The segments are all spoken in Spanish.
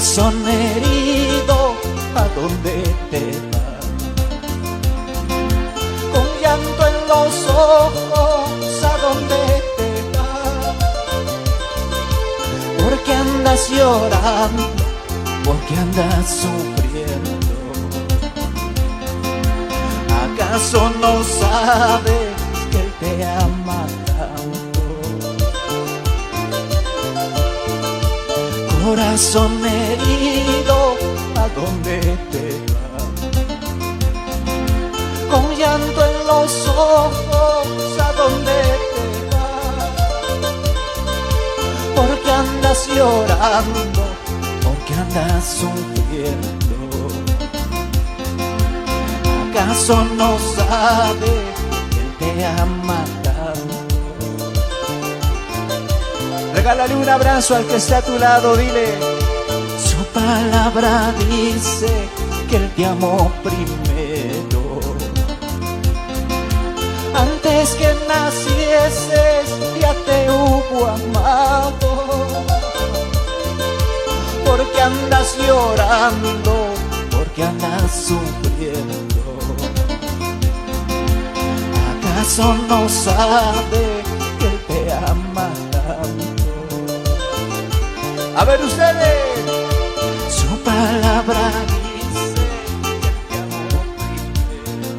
Corazón herido, ¿a dónde te vas? Con llanto en los ojos, ¿a dónde te vas? ¿Por qué andas llorando? ¿Por qué andas sufriendo? ¿Acaso no sabes que Él te ama tanto? Corazón herido, ¿a dónde te vas? Con llanto en los ojos, ¿a dónde te vas? ¿Por qué andas llorando? ¿Por qué andas sufriendo? ¿Acaso no sabes que Él te ama tanto? Regálale un abrazo al que está a tu lado, dile. Su palabra dice que Él te amó primero. Antes que nacieses ya te hubo amado. ¿Por qué andas llorando? ¿Por qué andas sufriendo? ¿Acaso no sabes que Él te ama tanto? A ver ustedes, su palabra dice que Él te amó primero.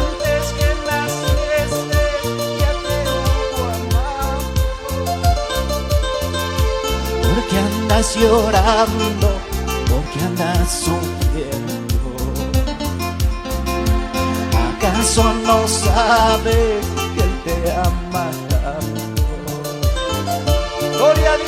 Antes que naciste ya te hubo amado. ¿Por qué andas llorando? ¿Por qué andas sufriendo? ¿Acaso no sabes que Él te ama tanto? ¡Gloria a Dios!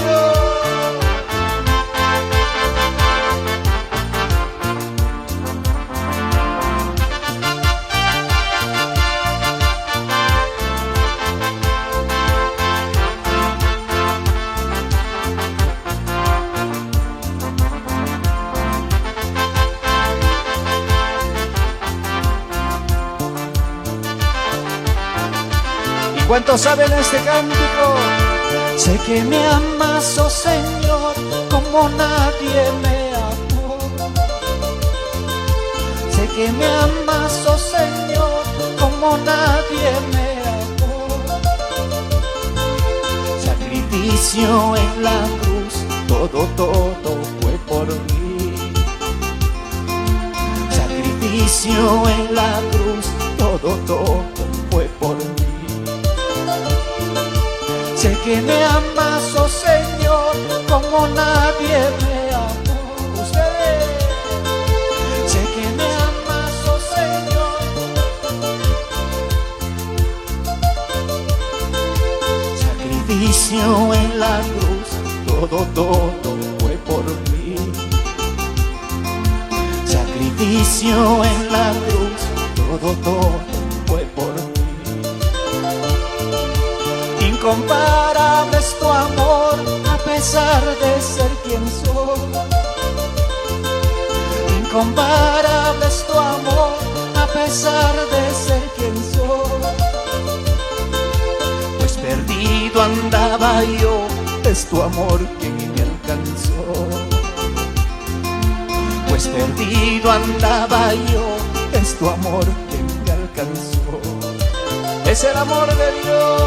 ¿Y cuántos saben este cántico? Sé que me amas, oh Señor, como nadie me amó. Sé que me amas, oh Señor, como nadie me amó. Sacrificio en la cruz, todo fue por mí. Sacrificio en la cruz, todo fue por mí. Sé que me amas, oh Señor, como nadie me amó. Ustedes, sé que me amas, oh Señor. Sacrificio en la cruz, todo fue por mí. Sacrificio en la cruz, todo fue por mí. Incomparable es tu amor, a pesar de ser quien soy. Incomparable es tu amor, a pesar de ser quien soy. Pues perdido andaba yo, es tu amor quien me alcanzó. Pues perdido andaba yo, es tu amor quien me alcanzó. Es el amor de Dios.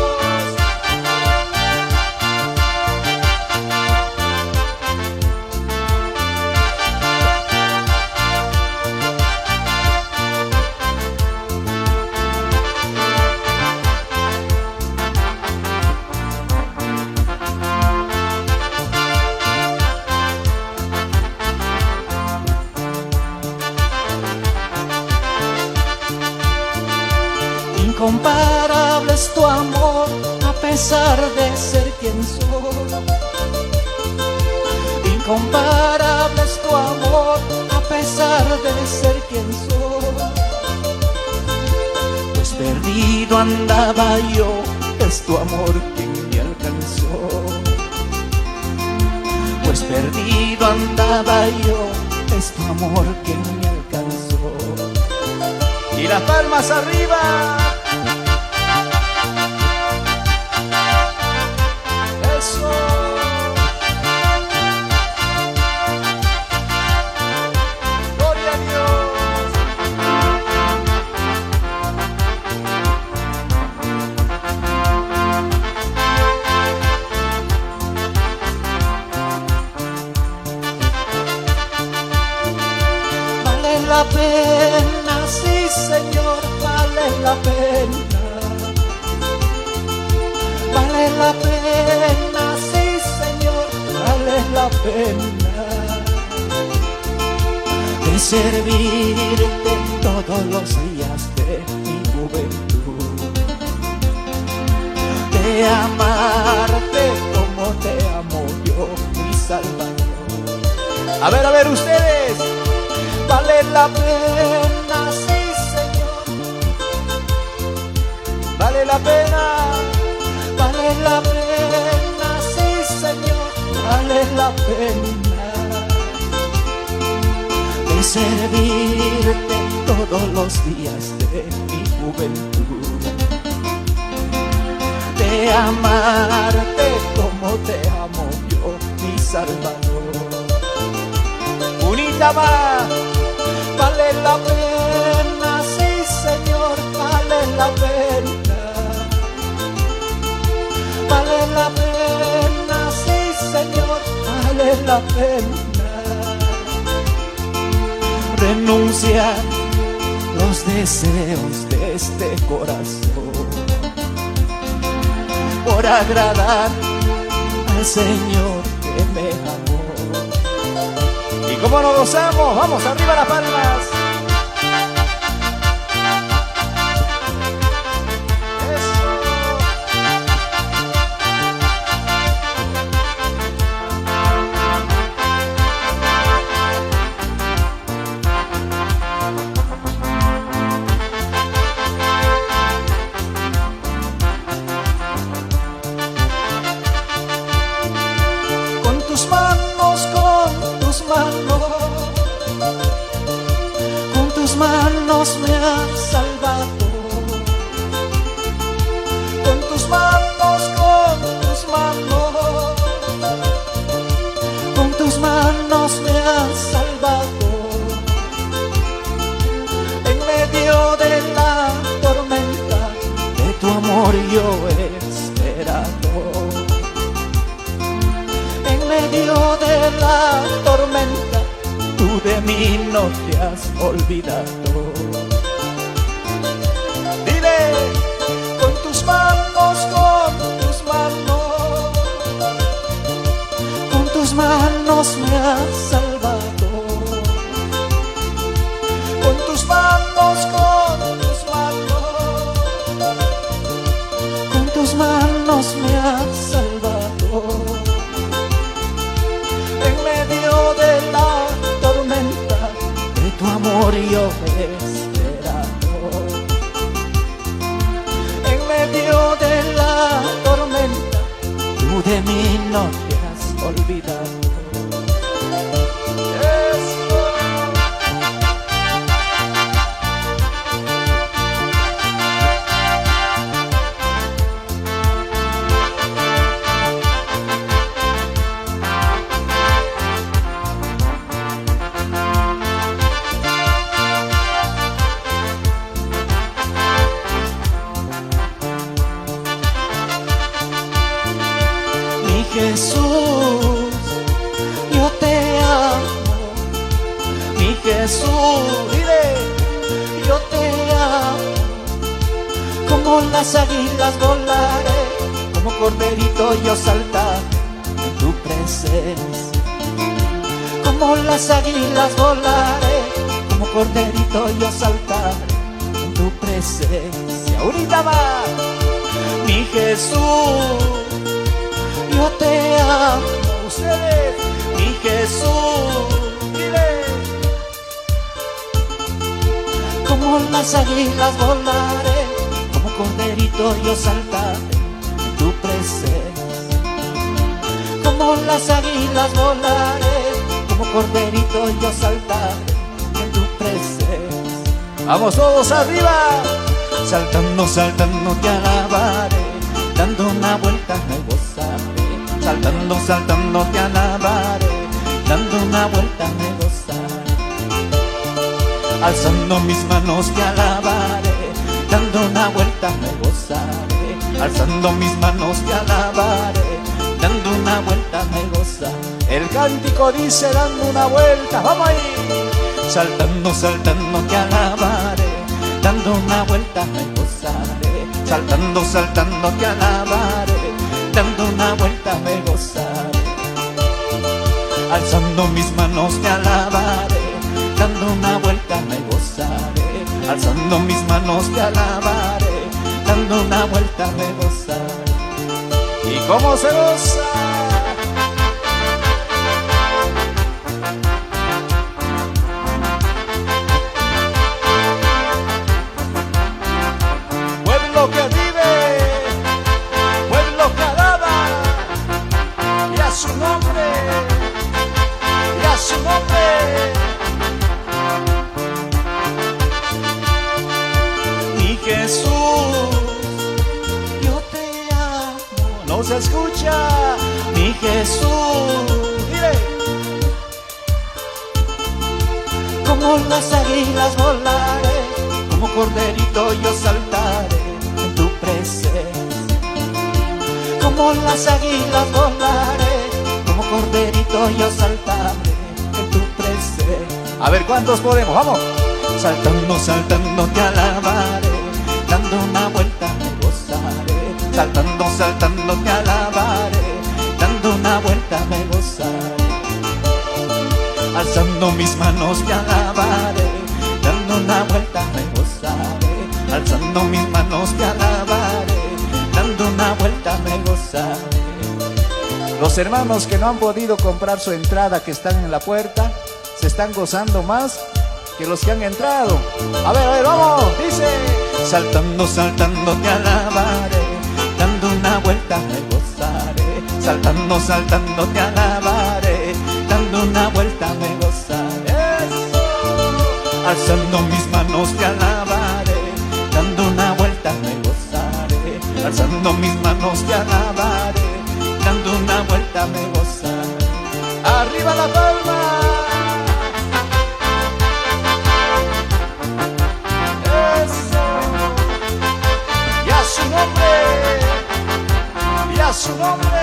Incomparable es tu amor, a pesar de ser quien soy. Incomparable es tu amor, a pesar de ser quien soy. Pues perdido andaba yo, es tu amor quien me alcanzó. Pues perdido andaba yo, es tu amor quien me alcanzó. Y las palmas arriba. Eso. la pena, sí Señor, vale la pena de servirte todos los días de mi juventud, de amarte como te amo yo, mi Salvador. A ver ustedes, vale la pena, sí Señor, vale la pena, sí Señor, vale la pena de servirte todos los días de mi juventud, de amarte como te amo yo, mi Salvador. Unita más, vale la pena, sí Señor, vale la pena, vale la pena, sí Señor, vale la pena renunciar los deseos de este corazón por agradar al Señor que me amó. ¿Y cómo nos gozamos? Vamos, arriba las palmas. Con tus manos, con tus manos me has salvado, con tus manos, con tus manos me has salvado, en medio de la tormenta de tu amor yo he esperado, en medio de la tormenta tú de mí no te has olvidado. Dile, con tus manos, con tus manos me has salvado, con tus manos, con tus manos me has salvado, en medio de la tormenta de tu amor yo he esperado, en medio de la tormenta tú de mí no te has olvidado. Jesús, yo te amo, mi Jesús, dile, yo te amo, como las águilas volaré, como corderito yo saltaré en tu presencia, como las águilas volaré, como corderito yo saltaré en tu presencia. Ahorita va, mi Jesús, yo te amo, ustedes, mi Jesús, dile, como las águilas volaré, como corderito yo saltaré en tu presencia, como las águilas volaré, como corderito yo saltaré en tu presencia. Vamos todos arriba, saltando, saltando te alabaré, dando una vuelta me gozaré, saltando, saltando te alabaré, dando una vuelta me gozaré, alzando mis manos te alabaré, dando una vuelta me gozaré, alzando mis manos te alabaré, dando una vuelta me gozaré. El cántico dice dando una vuelta, vamos ahí, saltando, saltando te alabaré, dando una vuelta me gozaré, saltando, saltando te alabaré, dando una vuelta me gozaré. Alzando mis manos te alabaré, dando una vuelta me gozaré. Alzando mis manos te alabaré, dando una vuelta me gozaré. ¿Y cómo se goza? Pueblo que vive, pueblo que alaba, y a su nombre, y a su nombre. Mi Jesús, yo te amo. No se escucha, mi Jesús. Mire, como las águilas volaré, como corderito yo saltaré en tu presencia. Como las águilas volaré, como corderito yo saltaré en tu presencia. A ver, ¿cuántos podemos? ¡Vamos! Saltando, saltando te alabaré, dando una vuelta me gozaré. Saltando, saltando te alabaré, dando una vuelta me gozaré. Alzando mis manos te alabaré, dando una vuelta me gozaré. Alzando mis manos te alabaré, dando una vuelta me gozaré. Los hermanos que no han podido comprar su entrada, que están en la puerta, se están gozando más que los que han entrado. A ver, vamos, dice. Saltando, saltando te alabaré, dando una vuelta me gozaré. Saltando, saltando te alabaré, dando una vuelta me gozaré. Alzando mis manos te alabaré, dando una vuelta me gozaré. Alzando mis manos te alabaré, dando una vuelta me gozaré. Arriba la palma. Su nombre, y a su nombre.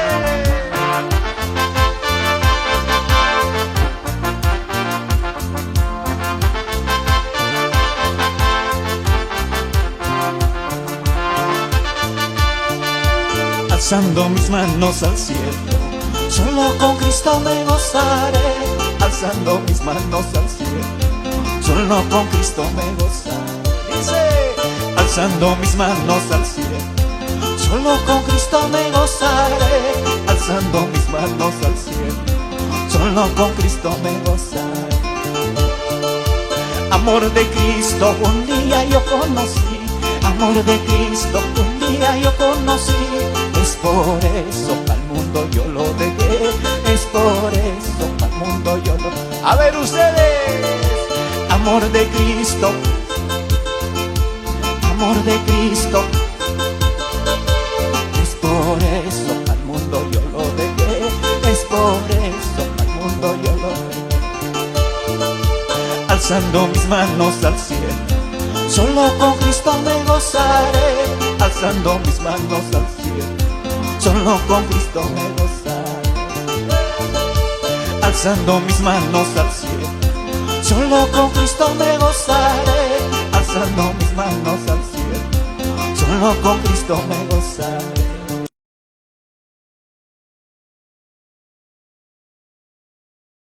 Alzando mis manos al cielo, solo con Cristo me gozaré. Alzando mis manos al cielo, solo con Cristo me gozaré. Dice. Alzando mis manos al cielo, solo con Cristo me gozaré. Alzando mis manos al cielo, solo con Cristo me gozaré. Amor de Cristo un día yo conocí, amor de Cristo un día yo conocí. Es por eso al mundo yo lo dejé, es por eso al mundo yo lo dejé. A ver ustedes, amor de Cristo, amor de Cristo, es por eso al mundo yo lo dejé, es por eso al mundo yo lo dejé. Alzando mis manos al cielo, solo con Cristo me gozaré. Alzando mis manos al cielo, solo con Cristo me gozaré. Alzando mis manos al cielo, solo con Cristo me gozaré. Alzando mis manos al cielo, solo con Cristo me gozaré.